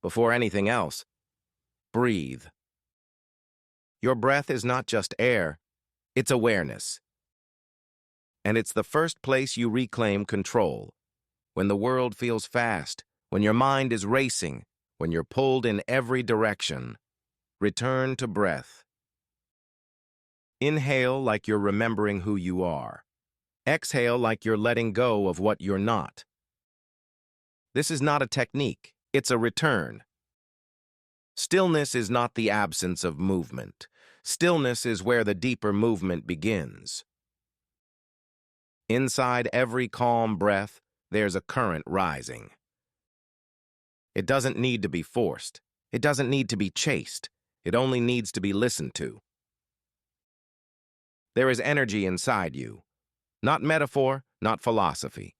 Before anything else, breathe. Your breath is not just air, it's awareness. And it's the first place you reclaim control. When the world feels fast, when your mind is racing, when you're pulled in every direction, return to breath. Inhale like you're remembering who you are. Exhale like you're letting go of what you're not. This is not a technique, it's a return. Stillness is not the absence of movement. Stillness is where the deeper movement begins. Inside every calm breath, there's a current rising. It doesn't need to be forced. It doesn't need to be chased. It only needs to be listened to. There is energy inside you. Not metaphor, not philosophy,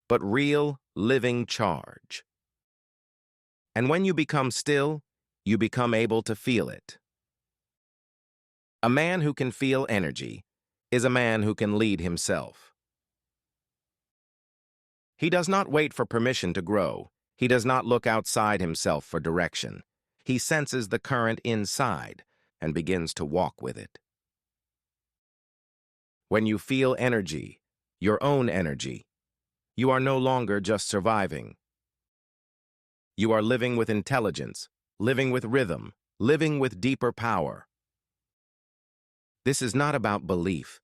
but real, living charge. And when you become still, you become able to feel it. A man who can feel energy is a man who can lead himself. He does not wait for permission to grow. He does not look outside himself for direction. He senses the current inside and begins to walk with it. When you feel energy, your own energy, you are no longer just surviving. You are living with intelligence, living with rhythm, living with deeper power. This is not about belief.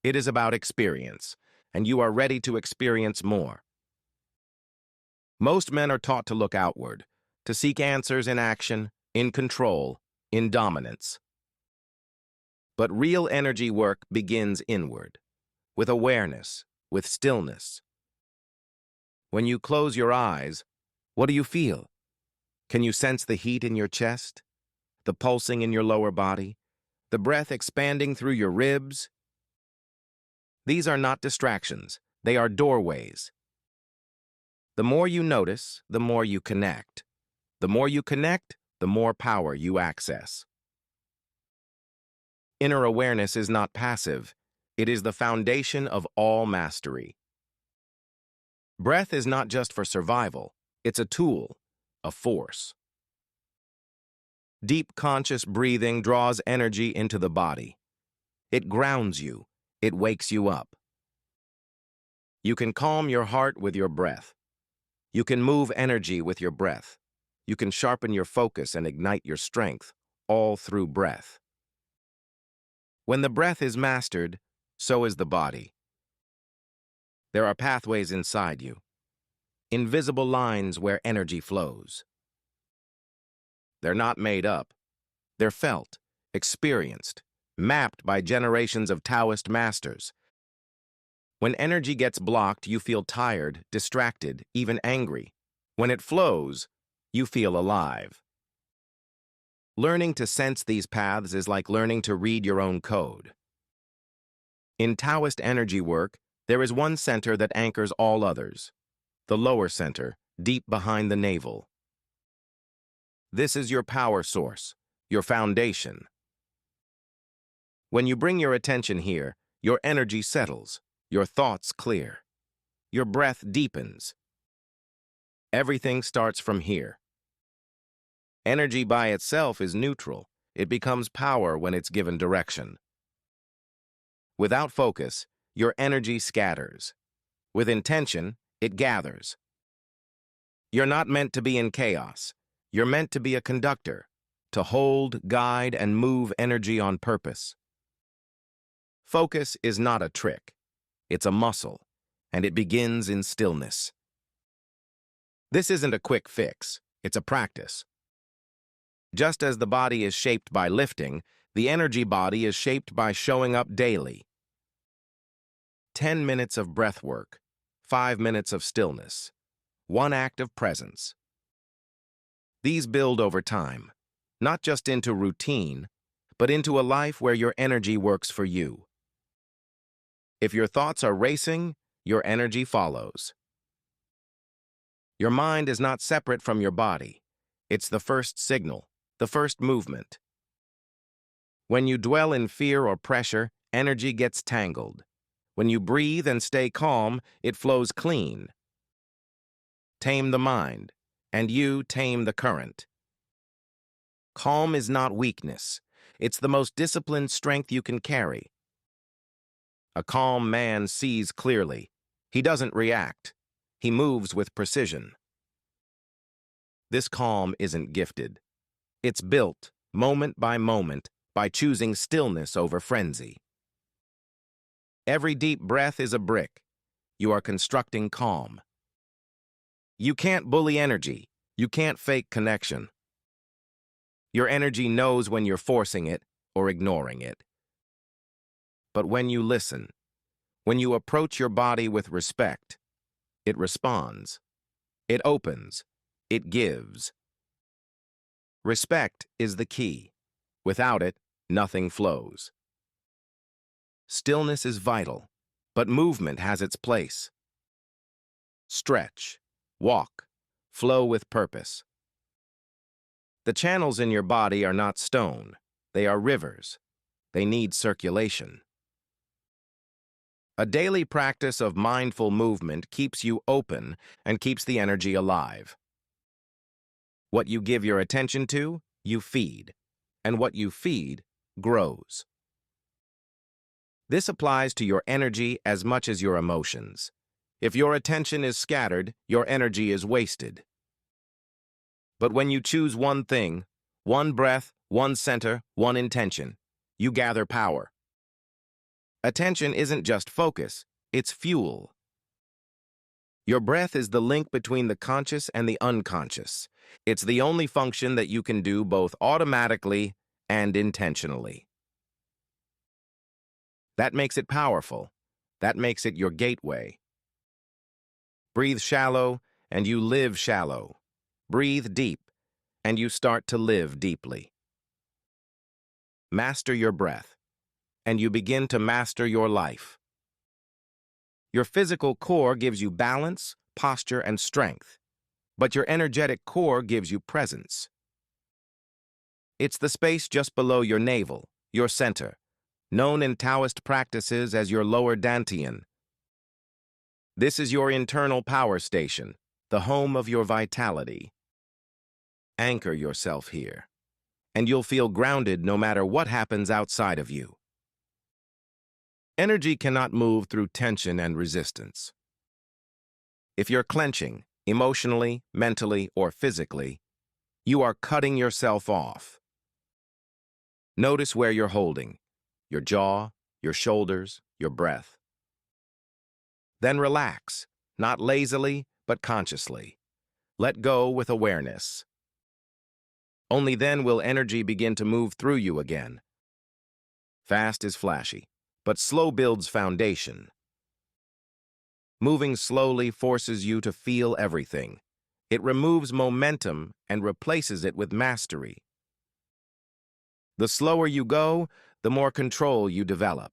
It is about experience, and you are ready to experience more. Most men are taught to look outward, to seek answers in action, in control, in dominance. But real energy work begins inward, with awareness, with stillness. When you close your eyes, what do you feel? Can you sense the heat in your chest, the pulsing in your lower body, the breath expanding through your ribs? These are not distractions, they are doorways. The more you notice, the more you connect. The more you connect, the more power you access. Inner awareness is not passive. It is the foundation of all mastery. Breath is not just for survival. It's a tool, a force. Deep conscious breathing draws energy into the body. It grounds you. It wakes you up. You can calm your heart with your breath. You can move energy with your breath. You can sharpen your focus and ignite your strength, all through breath. When the breath is mastered, so is the body. There are pathways inside you, invisible lines where energy flows. They're not made up. They're felt, experienced, mapped by generations of Taoist masters. When energy gets blocked, you feel tired, distracted, even angry. When it flows, you feel alive. Learning to sense these paths is like learning to read your own code. In Taoist energy work, there is one center that anchors all others, the lower center, deep behind the navel. This is your power source, your foundation. When you bring your attention here, your energy settles, your thoughts clear, your breath deepens. Everything starts from here. Energy by itself is neutral. It becomes power when it's given direction. Without focus, your energy scatters. With intention, it gathers. You're not meant to be in chaos. You're meant to be a conductor, to hold, guide, and move energy on purpose. Focus is not a trick. It's a muscle, and it begins in stillness. This isn't a quick fix. It's a practice. Just as the body is shaped by lifting, the energy body is shaped by showing up daily. 10 minutes of breath work, 5 minutes of stillness, 1 act of presence. These build over time, not just into routine, but into a life where your energy works for you. If your thoughts are racing, your energy follows. Your mind is not separate from your body. It's the first signal, the first movement. When you dwell in fear or pressure, energy gets tangled. When you breathe and stay calm, it flows clean. Tame the mind, and you tame the current. Calm is not weakness. It's the most disciplined strength you can carry. A calm man sees clearly. He doesn't react. He moves with precision. This calm isn't gifted. It's built, moment by moment, by choosing stillness over frenzy. Every deep breath is a brick. You are constructing calm. You can't bully energy. You can't fake connection. Your energy knows when you're forcing it or ignoring it. But when you listen, when you approach your body with respect, it responds. It opens. It gives. Respect is the key. Without it, nothing flows. Stillness is vital, but movement has its place. Stretch, walk, flow with purpose. The channels in your body are not stone. They are rivers. They need circulation. A daily practice of mindful movement keeps you open and keeps the energy alive. What you give your attention to, you feed, and what you feed grows. This applies to your energy as much as your emotions. If your attention is scattered, your energy is wasted. But when you choose one thing, one breath, one center, one intention, you gather power. Attention isn't just focus, it's fuel. Your breath is the link between the conscious and the unconscious. It's the only function that you can do both automatically and intentionally. That makes it powerful. That makes it your gateway. Breathe shallow, and you live shallow. Breathe deep, and you start to live deeply. Master your breath, and you begin to master your life. Your physical core gives you balance, posture, and strength, but your energetic core gives you presence. It's the space just below your navel, your center, known in Taoist practices as your lower dantian. This is your internal power station, the home of your vitality. Anchor yourself here, and you'll feel grounded no matter what happens outside of you. Energy cannot move through tension and resistance. If you're clenching, emotionally, mentally, or physically, you are cutting yourself off. Notice where you're holding, your jaw, your shoulders, your breath. Then relax, not lazily, but consciously. Let go with awareness. Only then will energy begin to move through you again. Fast is flashy, but slow builds foundation. Moving slowly forces you to feel everything. It removes momentum and replaces it with mastery. The slower you go, the more control you develop.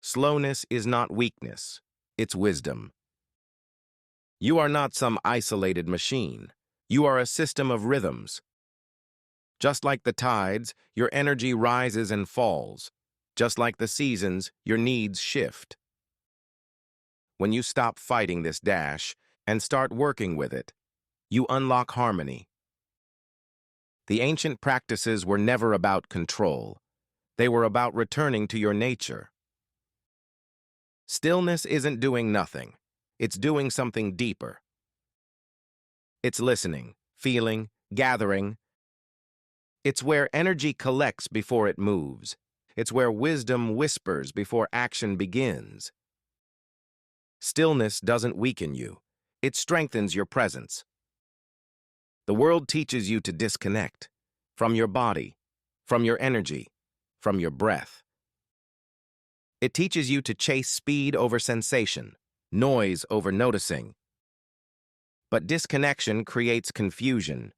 Slowness is not weakness, it's wisdom. You are not some isolated machine. You are a system of rhythms. Just like the tides, your energy rises and falls. Just like the seasons, your needs shift. When you stop fighting this dash and start working with it, you unlock harmony. The ancient practices were never about control. They were about returning to your nature. Stillness isn't doing nothing. It's doing something deeper. It's listening, feeling, gathering. It's where energy collects before it moves. It's where wisdom whispers before action begins. Stillness doesn't weaken you. It strengthens your presence. The world teaches you to disconnect from your body, from your energy, from your breath. It teaches you to chase speed over sensation, noise over noticing. But disconnection creates confusion.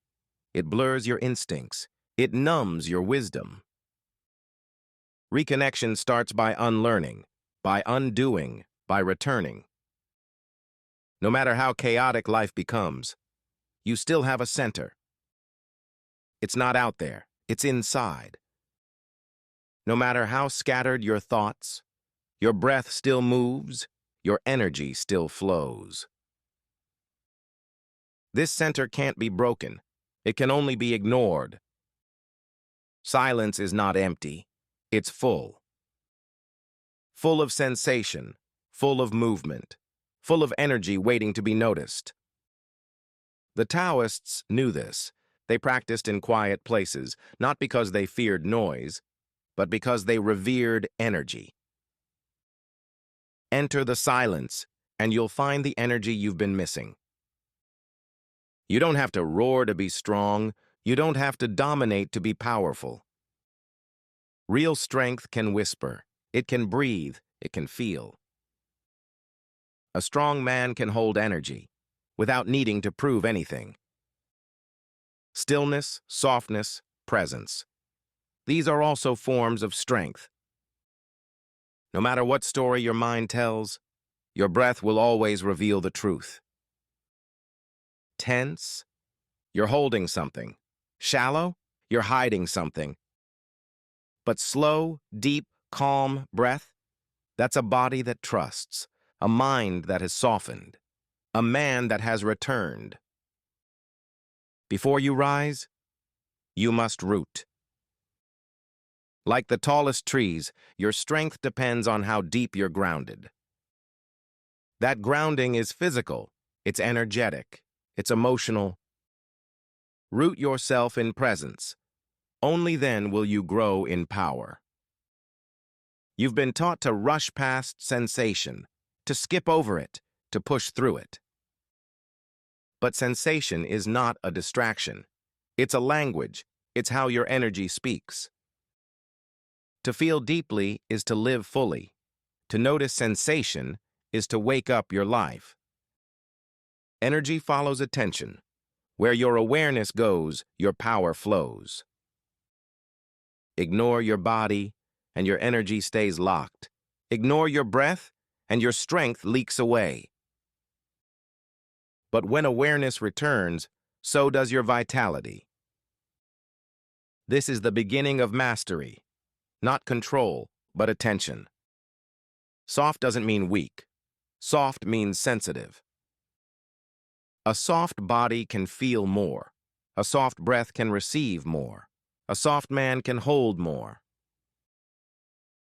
It blurs your instincts. It numbs your wisdom. Reconnection starts by unlearning, by undoing, by returning. No matter how chaotic life becomes, you still have a center. It's not out there, it's inside. No matter how scattered your thoughts, your breath still moves, your energy still flows. This center can't be broken. It can only be ignored. Silence is not empty. It's full. Full of sensation, full of movement, full of energy waiting to be noticed. The Taoists knew this. They practiced in quiet places, not because they feared noise, but because they revered energy. Enter the silence, and you'll find the energy you've been missing. You don't have to roar to be strong. You don't have to dominate to be powerful. Real strength can whisper. It can breathe. It can feel. A strong man can hold energy without needing to prove anything. Stillness, softness, presence. These are also forms of strength. No matter what story your mind tells, your breath will always reveal the truth. Tense? You're holding something. Shallow? You're hiding something. But slow, deep, calm breath? That's a body that trusts, a mind that has softened, a man that has returned. Before you rise, you must root. Like the tallest trees, your strength depends on how deep you're grounded. That grounding is physical, it's energetic, it's emotional. Root yourself in presence. Only then will you grow in power. You've been taught to rush past sensation, to skip over it, to push through it. But sensation is not a distraction. It's a language. It's how your energy speaks. To feel deeply is to live fully. To notice sensation is to wake up your life. Energy follows attention. Where your awareness goes, your power flows. Ignore your body, and your energy stays locked. Ignore your breath, and your strength leaks away. But when awareness returns, so does your vitality. This is the beginning of mastery. Not control, but attention. Soft doesn't mean weak. Soft means sensitive. A soft body can feel more. A soft breath can receive more. A soft man can hold more.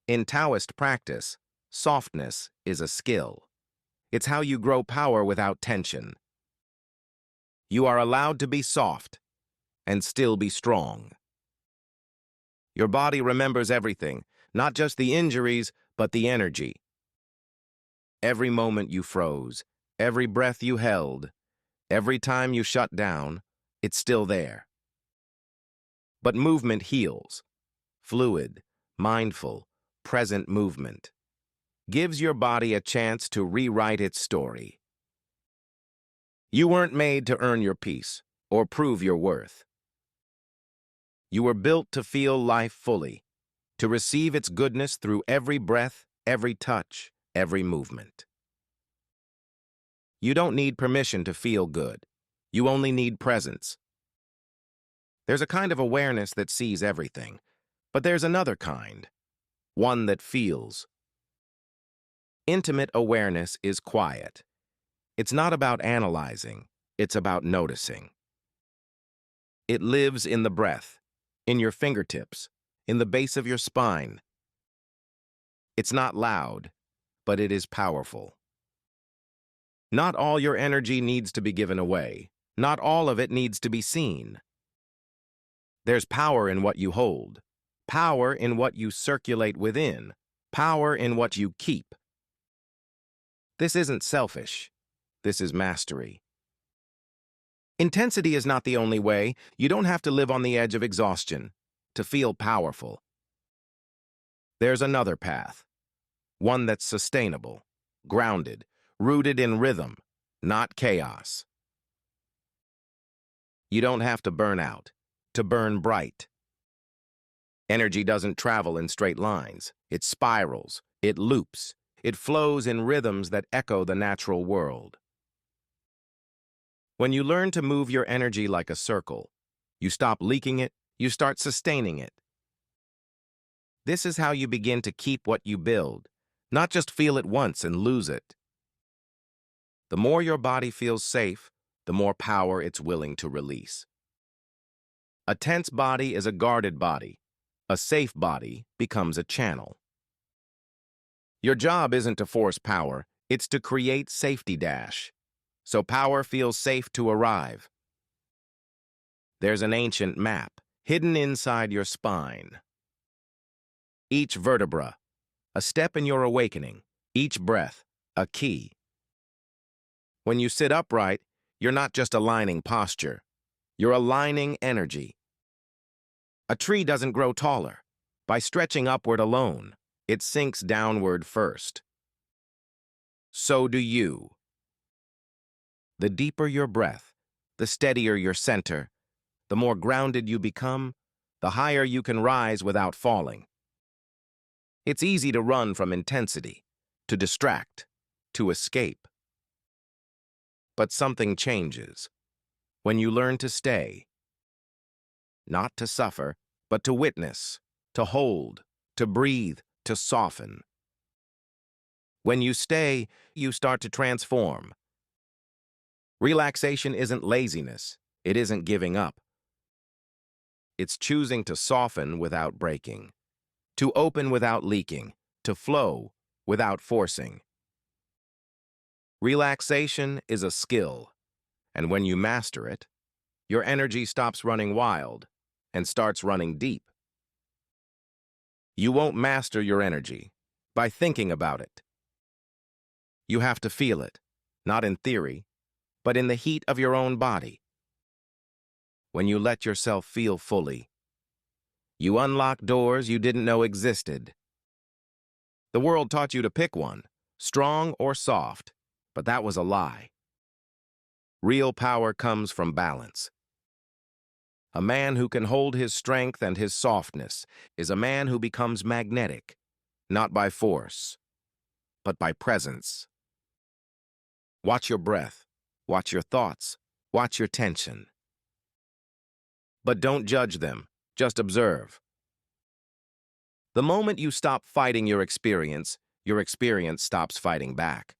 In Taoist practice, softness is a skill. It's how you grow power without tension. You are allowed to be soft and still be strong. Your body remembers everything, not just the injuries, but the energy. Every moment you froze, every breath you held, every time you shut down, it's still there. But movement heals. Fluid, mindful, present movement gives your body a chance to rewrite its story. You weren't made to earn your peace or prove your worth. You were built to feel life fully, to receive its goodness through every breath, every touch, every movement. You don't need permission to feel good. You only need presence. There's a kind of awareness that sees everything, but there's another kind, one that feels. Intimate awareness is quiet. It's not about analyzing, it's about noticing. It lives in the breath, in your fingertips, in the base of your spine. It's not loud, but it is powerful. Not all your energy needs to be given away. Not all of it needs to be seen. There's power in what you hold, power in what you circulate within, power in what you keep. This isn't selfish. This is mastery. Intensity is not the only way. You don't have to live on the edge of exhaustion to feel powerful. There's another path, one that's sustainable, grounded, rooted in rhythm, not chaos. You don't have to burn out to burn bright. Energy doesn't travel in straight lines. It spirals, it loops, it flows in rhythms that echo the natural world. When you learn to move your energy like a circle, you stop leaking it, you start sustaining it. This is how you begin to keep what you build, not just feel it once and lose it. The more your body feels safe, the more power it's willing to release. A tense body is a guarded body. A safe body becomes a channel. Your job isn't to force power, it's to create safety dash, so power feels safe to arrive. There's an ancient map hidden inside your spine. Each vertebra, a step in your awakening. Each breath, a key. When you sit upright, you're not just aligning posture. You're aligning energy. A tree doesn't grow taller by stretching upward alone. It sinks downward first. So do you. The deeper your breath, the steadier your center, the more grounded you become, the higher you can rise without falling. It's easy to run from intensity, to distract, to escape. But something changes when you learn to stay. Not to suffer, but to witness, to hold, to breathe, to soften. When you stay, you start to transform. Relaxation isn't laziness. It isn't giving up. It's choosing to soften without breaking, to open without leaking, to flow without forcing. Relaxation is a skill, and when you master it, your energy stops running wild and starts running deep. You won't master your energy by thinking about it. You have to feel it, not in theory, but in the heat of your own body. When you let yourself feel fully, you unlock doors you didn't know existed. The world taught you to pick one, strong or soft, but that was a lie. Real power comes from balance. A man who can hold his strength and his softness is a man who becomes magnetic, not by force, but by presence. Watch your breath, watch your thoughts, watch your tension. But don't judge them, just observe. The moment you stop fighting your experience stops fighting back.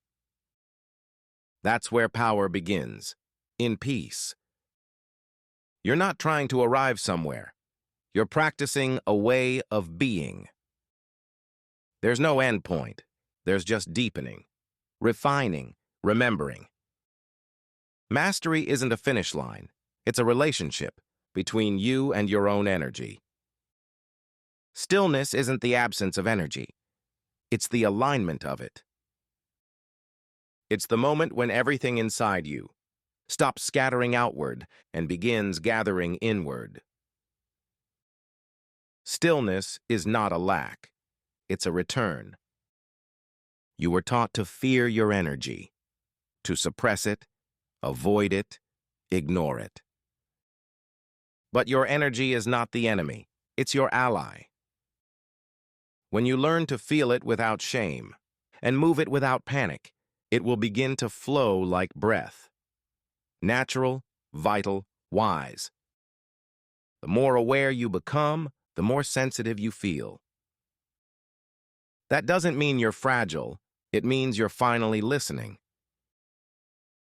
That's where power begins, in peace. You're not trying to arrive somewhere. You're practicing a way of being. There's no end point. There's just deepening, refining, remembering. Mastery isn't a finish line. It's a relationship between you and your own energy. Stillness isn't the absence of energy. It's the alignment of it. It's the moment when everything inside you stops scattering outward and begins gathering inward. Stillness is not a lack. It's a return. You were taught to fear your energy, to suppress it, avoid it, ignore it. But your energy is not the enemy. It's your ally. When you learn to feel it without shame and move it without panic, it will begin to flow like breath. Natural, vital, wise. The more aware you become, the more sensitive you feel. That doesn't mean you're fragile. It means you're finally listening.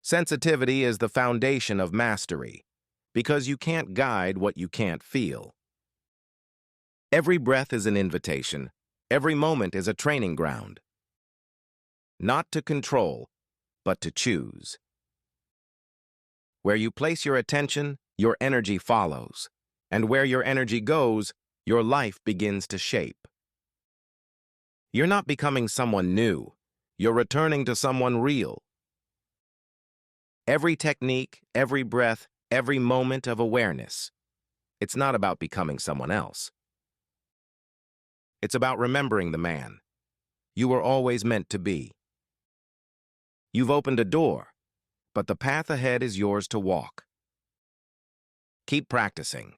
Sensitivity is the foundation of mastery, because you can't guide what you can't feel. Every breath is an invitation. Every moment is a training ground. Not to control, but to choose. Where you place your attention, your energy follows. And where your energy goes, your life begins to shape. You're not becoming someone new. You're returning to someone real. Every technique, every breath, every moment of awareness. It's not about becoming someone else. It's about remembering the man you were always meant to be. You've opened a door, but the path ahead is yours to walk. Keep practicing.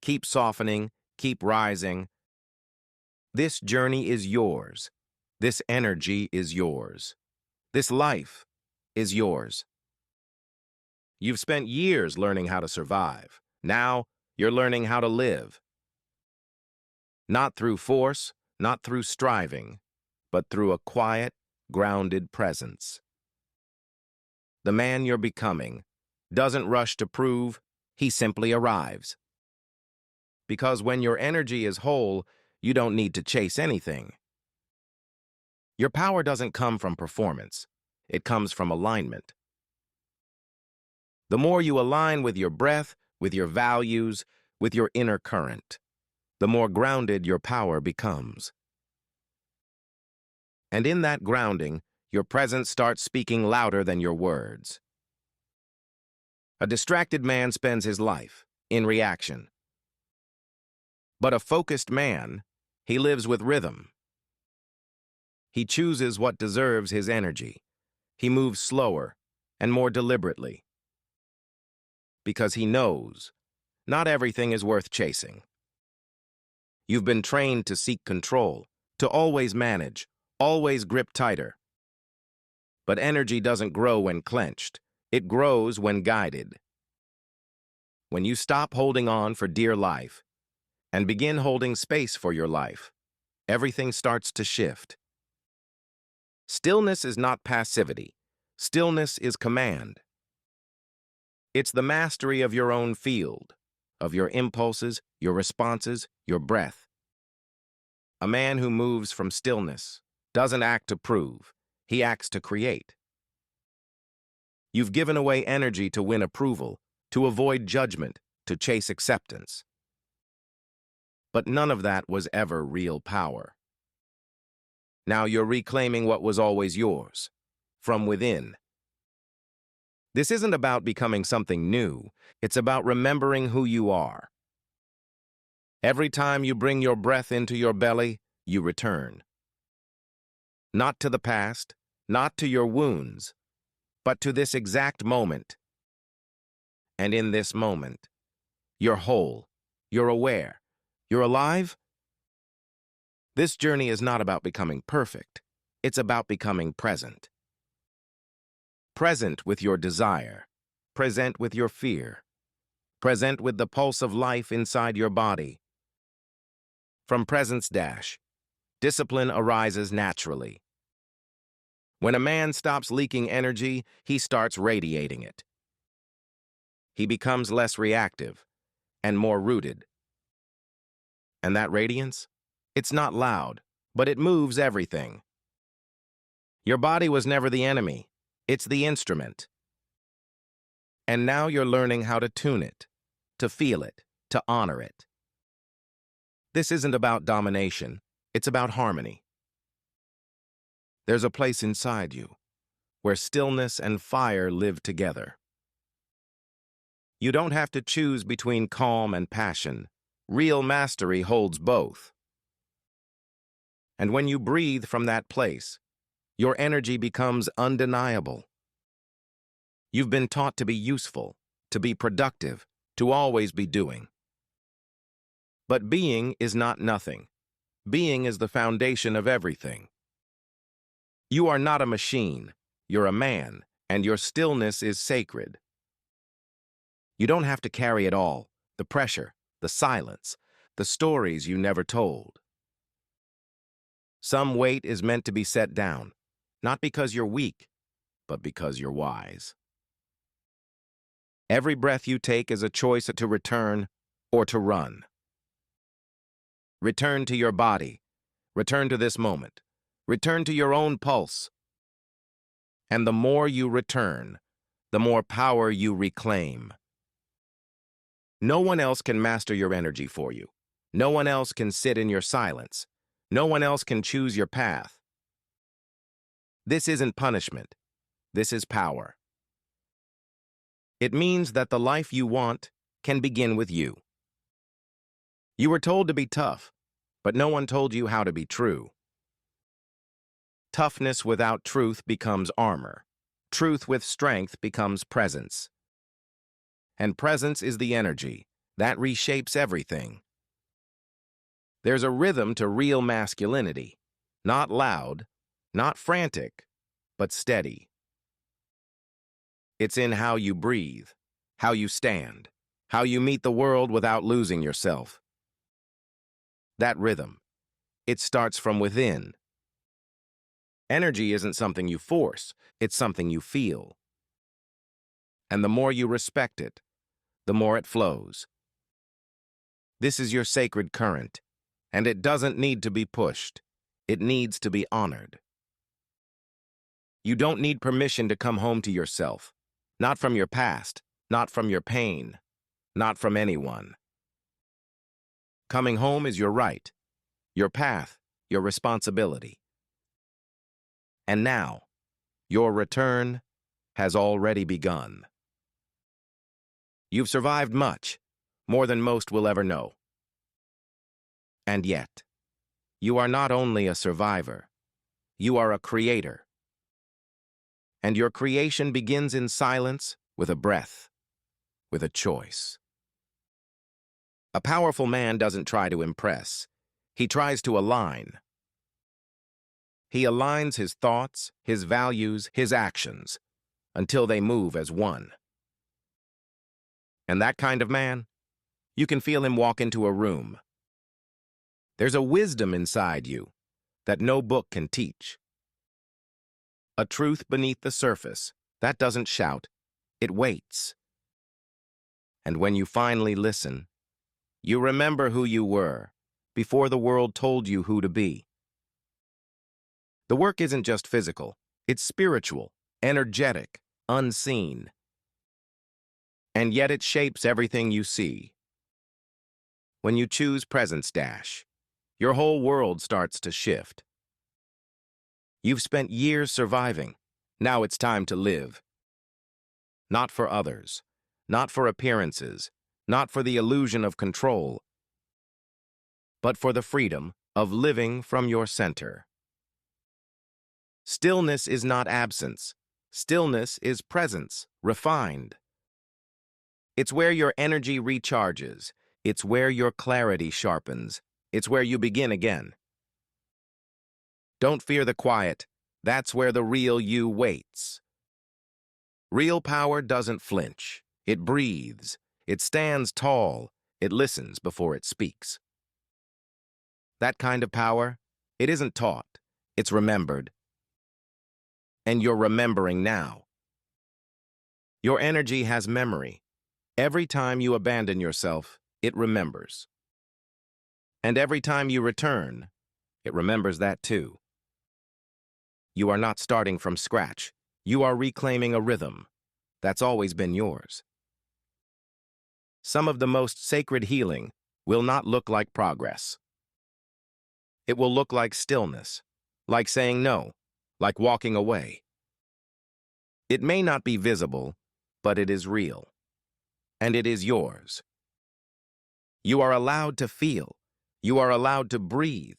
Keep softening. Keep rising. This journey is yours. This energy is yours. This life is yours. You've spent years learning how to survive. Now, you're learning how to live. Not through force, not through striving, but through a quiet, grounded presence. The man you're becoming doesn't rush to prove, he simply arrives. Because when your energy is whole, you don't need to chase anything. Your power doesn't come from performance. It comes from alignment. The more you align with your breath, with your values, with your inner current, the more grounded your power becomes. And in that grounding, your presence starts speaking louder than your words. A distracted man spends his life in reaction. But a focused man, he lives with rhythm. He chooses what deserves his energy. He moves slower and more deliberately. Because he knows not everything is worth chasing. You've been trained to seek control, to always manage, always grip tighter. But energy doesn't grow when clenched. It grows when guided. When you stop holding on for dear life and begin holding space for your life, everything starts to shift. Stillness is not passivity. Stillness is command. It's the mastery of your own field, of your impulses, your responses, your breath. A man who moves from stillness doesn't act to prove, he acts to create. You've given away energy to win approval, to avoid judgment, to chase acceptance. But none of that was ever real power. Now you're reclaiming what was always yours, from within. This isn't about becoming something new, it's about remembering who you are. Every time you bring your breath into your belly, you return. Not to the past, not to your wounds, but to this exact moment. And in this moment, you're whole, you're aware, you're alive. This journey is not about becoming perfect, it's about becoming present. Present with your desire, present with your fear, present with the pulse of life inside your body. From presence dash, discipline arises naturally. When a man stops leaking energy, he starts radiating it. He becomes less reactive and more rooted. And that radiance? It's not loud, but it moves everything. Your body was never the enemy. It's the instrument. And now you're learning how to tune it, to feel it, to honor it. This isn't about domination. It's about harmony. There's a place inside you where stillness and fire live together. You don't have to choose between calm and passion. Real mastery holds both. And when you breathe from that place, your energy becomes undeniable. You've been taught to be useful, to be productive, to always be doing. But being is not nothing. Being is the foundation of everything. You are not a machine. You're a man, and your stillness is sacred. You don't have to carry it all, the pressure, the silence, the stories you never told. Some weight is meant to be set down, not because you're weak, but because you're wise. Every breath you take is a choice to return or to run. Return to your body. Return to this moment. Return to your own pulse. And the more you return, the more power you reclaim. No one else can master your energy for you. No one else can sit in your silence. No one else can choose your path. This isn't punishment. This is power. It means that the life you want can begin with you. You were told to be tough, but no one told you how to be true. Toughness without truth becomes armor. Truth with strength becomes presence. And presence is the energy that reshapes everything. There's a rhythm to real masculinity, not loud, not frantic, but steady. It's in how you breathe, how you stand, how you meet the world without losing yourself. That rhythm, it starts from within. Energy isn't something you force, it's something you feel. And the more you respect it, the more it flows. This is your sacred current, and it doesn't need to be pushed. It needs to be honored. You don't need permission to come home to yourself. Not from your past, not from your pain, not from anyone. Coming home is your right, your path, your responsibility. And now, your return has already begun. You've survived much, more than most will ever know. And yet, you are not only a survivor, you are a creator. And your creation begins in silence with a breath, with a choice. A powerful man doesn't try to impress. He tries to align. He aligns his thoughts, his values, his actions, until they move as one. And that kind of man, you can feel him walk into a room. There's a wisdom inside you that no book can teach. A truth beneath the surface that doesn't shout, it waits. And when you finally listen, you remember who you were before the world told you who to be. The work isn't just physical, it's spiritual, energetic, unseen. And yet it shapes everything you see. When you choose Presence Dash, your whole world starts to shift. You've spent years surviving. Now it's time to live. Not for others, not for appearances, not for the illusion of control, but for the freedom of living from your center. Stillness is not absence. Stillness is presence, refined. It's where your energy recharges. It's where your clarity sharpens. It's where you begin again. Don't fear the quiet. That's where the real you waits. Real power doesn't flinch. It breathes. It stands tall. It listens before it speaks. That kind of power, it isn't taught. It's remembered. And you're remembering now. Your energy has memory. Every time you abandon yourself, it remembers. And every time you return, it remembers that too. You are not starting from scratch. You are reclaiming a rhythm that's always been yours. Some of the most sacred healing will not look like progress. It will look like stillness, like saying no, like walking away. It may not be visible, but it is real. And it is yours. You are allowed to feel. You are allowed to breathe.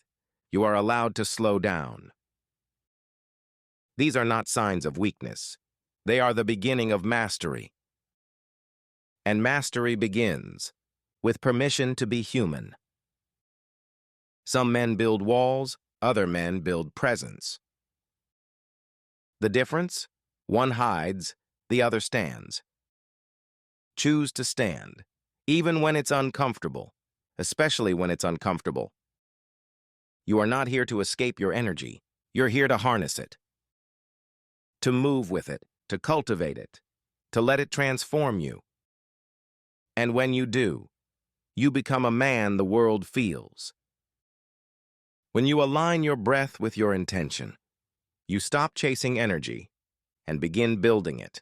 You are allowed to slow down. These are not signs of weakness. They are the beginning of mastery. And mastery begins with permission to be human. Some men build walls, other men build presence. The difference? One hides, the other stands. Choose to stand, even when it's uncomfortable, especially when it's uncomfortable. You are not here to escape your energy. You're here to harness it, to move with it, to cultivate it, to let it transform you. And when you do, you become a man the world feels. When you align your breath with your intention, you stop chasing energy and begin building it.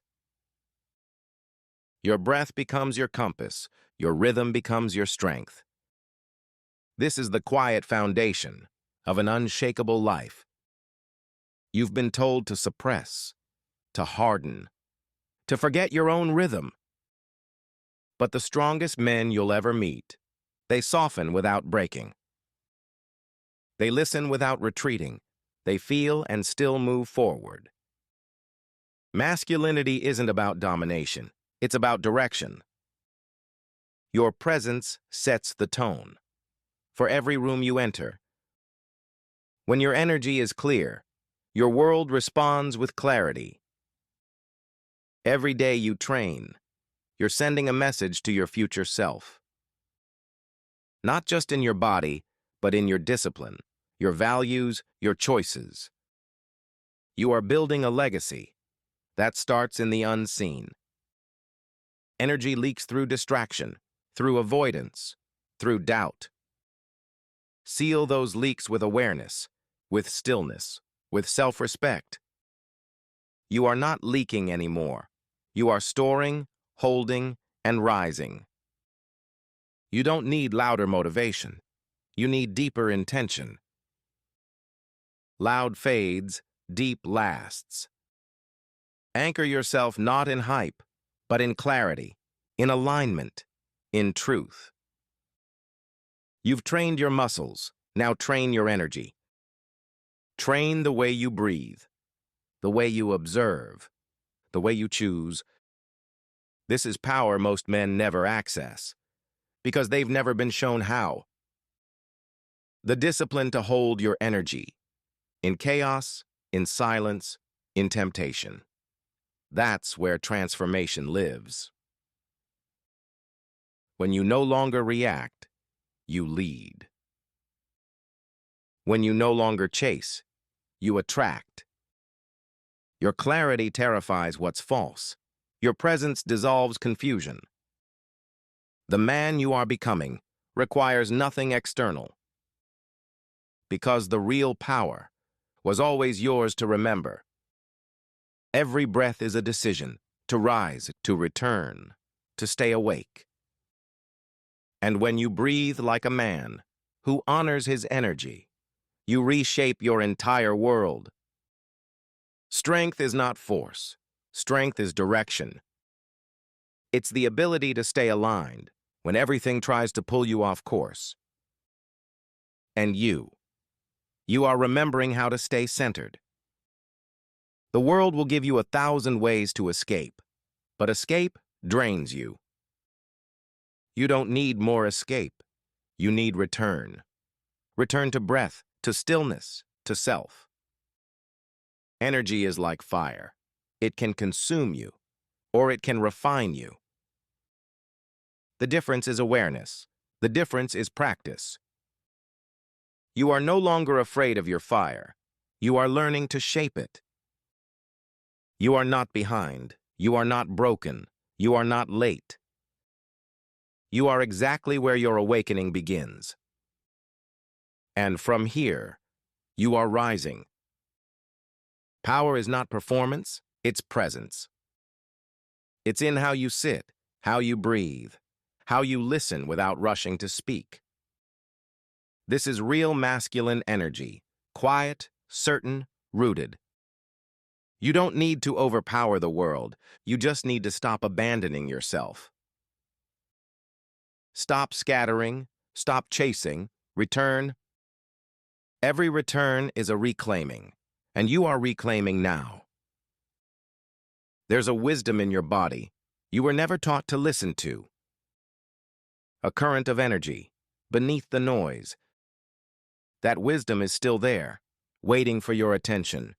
Your breath becomes your compass, your rhythm becomes your strength. This is the quiet foundation of an unshakable life. You've been told to suppress, to harden, to forget your own rhythm. But the strongest men you'll ever meet, they soften without breaking. They listen without retreating. They feel and still move forward. Masculinity isn't about domination. It's about direction. Your presence sets the tone for every room you enter. When your energy is clear, your world responds with clarity. Every day you train, you're sending a message to your future self. Not just in your body, but in your discipline, your values, your choices. You are building a legacy that starts in the unseen. Energy leaks through distraction, through avoidance, through doubt. Seal those leaks with awareness, with stillness, with self-respect. You are not leaking anymore. You are storing, holding, and rising. You don't need louder motivation. You need deeper intention. Loud fades, deep lasts. Anchor yourself not in hype, but in clarity, in alignment, in truth. You've trained your muscles, now train your energy. Train the way you breathe, the way you observe, the way you choose. This is power most men never access, because they've never been shown how. The discipline to hold your energy, in chaos, in silence, in temptation. That's where transformation lives. When you no longer react, you lead. When you no longer chase, you attract. Your clarity terrifies what's false. Your presence dissolves confusion. The man you are becoming requires nothing external, because the real power was always yours to remember. Every breath is a decision to rise, to return, to stay awake. And when you breathe like a man who honors his energy, you reshape your entire world. Strength is not force. Strength is direction. It's the ability to stay aligned when everything tries to pull you off course. And you are remembering how to stay centered. The world will give you 1,000 ways to escape, but escape drains you. You don't need more escape. You need return. Return to breath, to stillness, to self. Energy is like fire. It can consume you, or it can refine you. The difference is awareness. The difference is practice. You are no longer afraid of your fire. You are learning to shape it. You are not behind. You are not broken. You are not late. You are exactly where your awakening begins. And from here, you are rising. Power is not performance, it's presence. It's in how you sit, how you breathe, how you listen without rushing to speak. This is real masculine energy, quiet, certain, rooted. You don't need to overpower the world, you just need to stop abandoning yourself. Stop scattering, stop chasing, return. Every return is a reclaiming, and you are reclaiming now. There's a wisdom in your body you were never taught to listen to. A current of energy, beneath the noise. That wisdom is still there, waiting for your attention.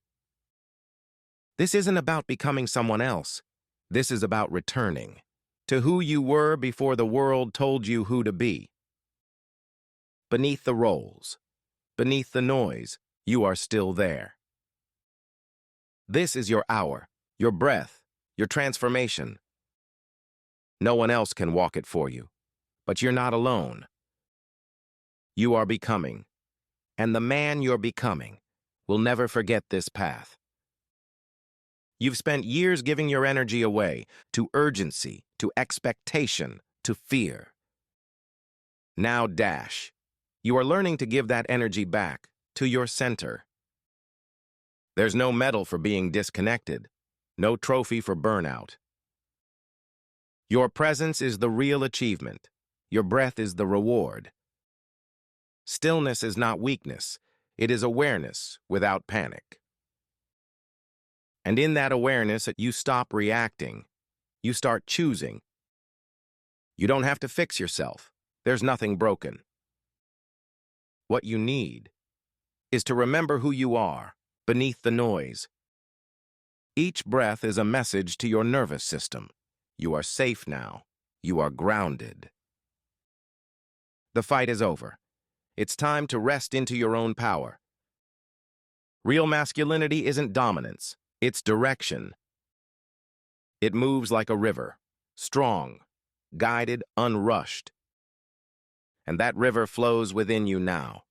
This isn't about becoming someone else. This is about returning to who you were before the world told you who to be. Beneath the roles, beneath the noise, you are still there. This is your hour, your breath, your transformation. No one else can walk it for you, but you're not alone. You are becoming, and the man you're becoming will never forget this path. You've spent years giving your energy away to urgency, to expectation, to fear. Now dash. You are learning to give that energy back to your center. There's no medal for being disconnected, no trophy for burnout. Your presence is the real achievement. Your breath is the reward. Stillness is not weakness. It is awareness without panic. And in that awareness, you stop reacting. You start choosing. You don't have to fix yourself. There's nothing broken. What you need is to remember who you are beneath the noise. Each breath is a message to your nervous system. You are safe now. You are grounded. The fight is over. It's time to rest into your own power. Real masculinity isn't dominance. It's direction. It moves like a river, strong, guided, unrushed. And that river flows within you now.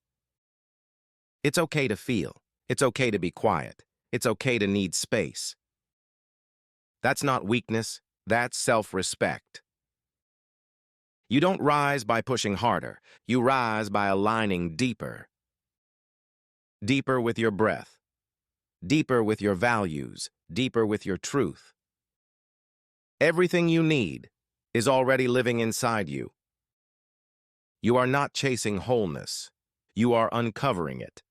It's okay to feel. It's okay to be quiet. It's okay to need space. That's not weakness. That's self-respect. You don't rise by pushing harder. You rise by aligning deeper. Deeper with your breath. Deeper with your values. Deeper with your truth. Everything you need is already living inside you. You are not chasing wholeness. You are uncovering it.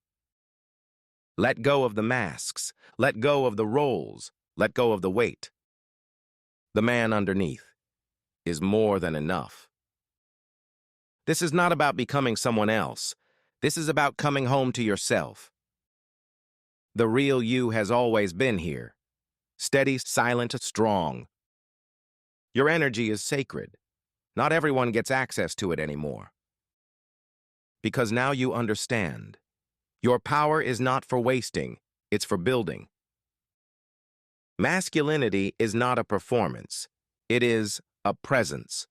Let go of the masks. Let go of the roles. Let go of the weight. The man underneath is more than enough. This is not about becoming someone else. This is about coming home to yourself. The real you has always been here. Steady, silent, strong. Your energy is sacred. Not everyone gets access to it anymore. Because now you understand. Your power is not for wasting, it's for building. Masculinity is not a performance. It is a presence.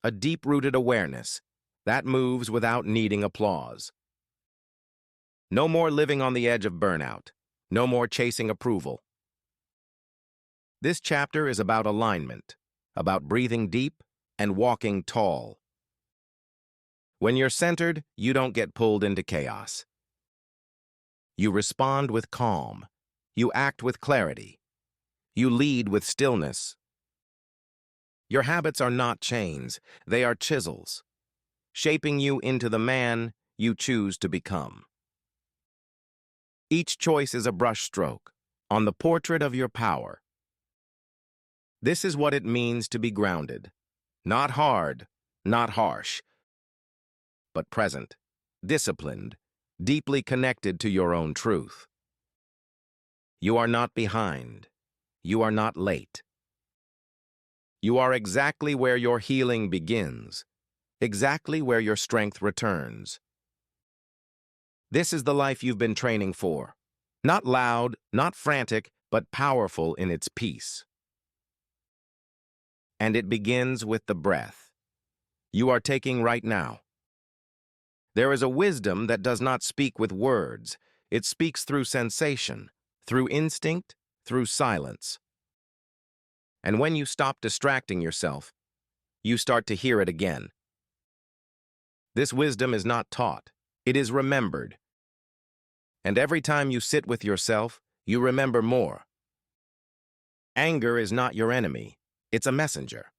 A deep-rooted awareness that moves without needing applause. No more living on the edge of burnout. No more chasing approval. This chapter is about alignment, about breathing deep and walking tall. When you're centered, you don't get pulled into chaos. You respond with calm. You act with clarity. You lead with stillness. Your habits are not chains, they are chisels, shaping you into the man you choose to become. Each choice is a brushstroke on the portrait of your power. This is what it means to be grounded. Not hard, not harsh, but present, disciplined, deeply connected to your own truth. You are not behind. You are not late. You are exactly where your healing begins, exactly where your strength returns. This is the life you've been training for. Not loud, not frantic, but powerful in its peace. And it begins with the breath you are taking right now. There is a wisdom that does not speak with words. It speaks through sensation, through instinct, through silence. And when you stop distracting yourself, you start to hear it again. This wisdom is not taught. It is remembered. And every time you sit with yourself, you remember more. Anger is not your enemy. It's a messenger.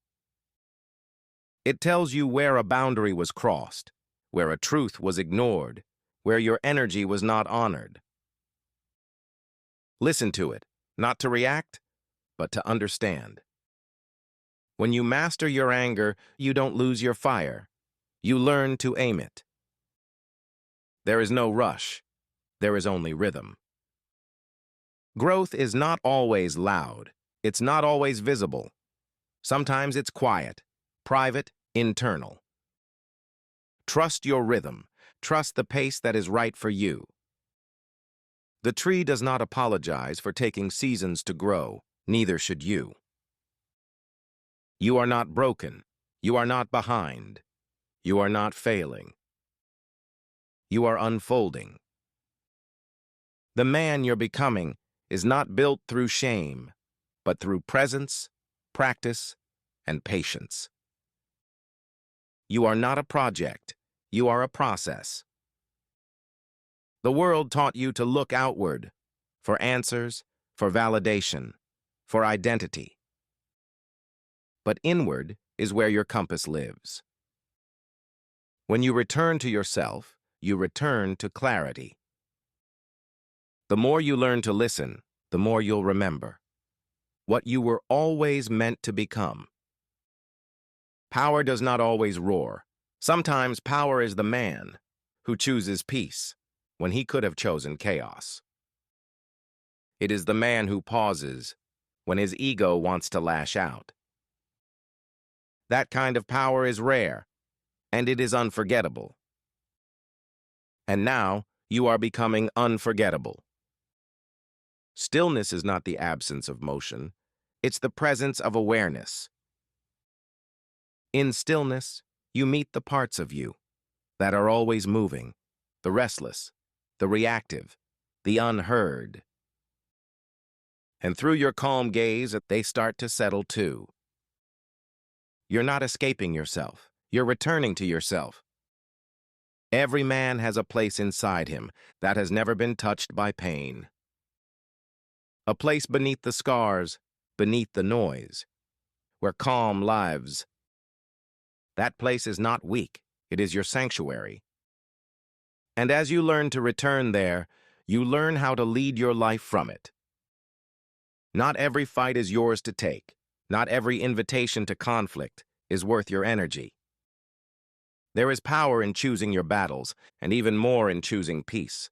It tells you where a boundary was crossed, where a truth was ignored, where your energy was not honored. Listen to it, not to react, but to understand. When you master your anger, you don't lose your fire. You learn to aim it. There is no rush. There is only rhythm. Growth is not always loud. It's not always visible. Sometimes it's quiet, private, internal. Trust your rhythm. Trust the pace that is right for you. The tree does not apologize for taking seasons to grow. Neither should you. You are not broken. You are not behind. You are not failing. You are unfolding. The man you're becoming is not built through shame, but through presence, practice, and patience. You are not a project. You are a process. The world taught you to look outward for answers, for validation, for identity. But inward is where your compass lives. When you return to yourself, you return to clarity. The more you learn to listen, the more you'll remember what you were always meant to become. Power does not always roar. Sometimes power is the man who chooses peace when he could have chosen chaos. It is the man who pauses when his ego wants to lash out. That kind of power is rare, and it is unforgettable. And now, you are becoming unforgettable. Stillness is not the absence of motion. It's the presence of awareness. In stillness, you meet the parts of you that are always moving, the restless, the reactive, the unheard. And through your calm gaze, they start to settle too. You're not escaping yourself. You're returning to yourself. Every man has a place inside him that has never been touched by pain. A place beneath the scars, beneath the noise, where calm lives. That place is not weak. It is your sanctuary. And as you learn to return there, you learn how to lead your life from it. Not every fight is yours to take. Not every invitation to conflict is worth your energy. There is power in choosing your battles, and even more in choosing peace.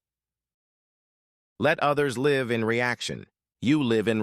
Let others live in reaction. You live in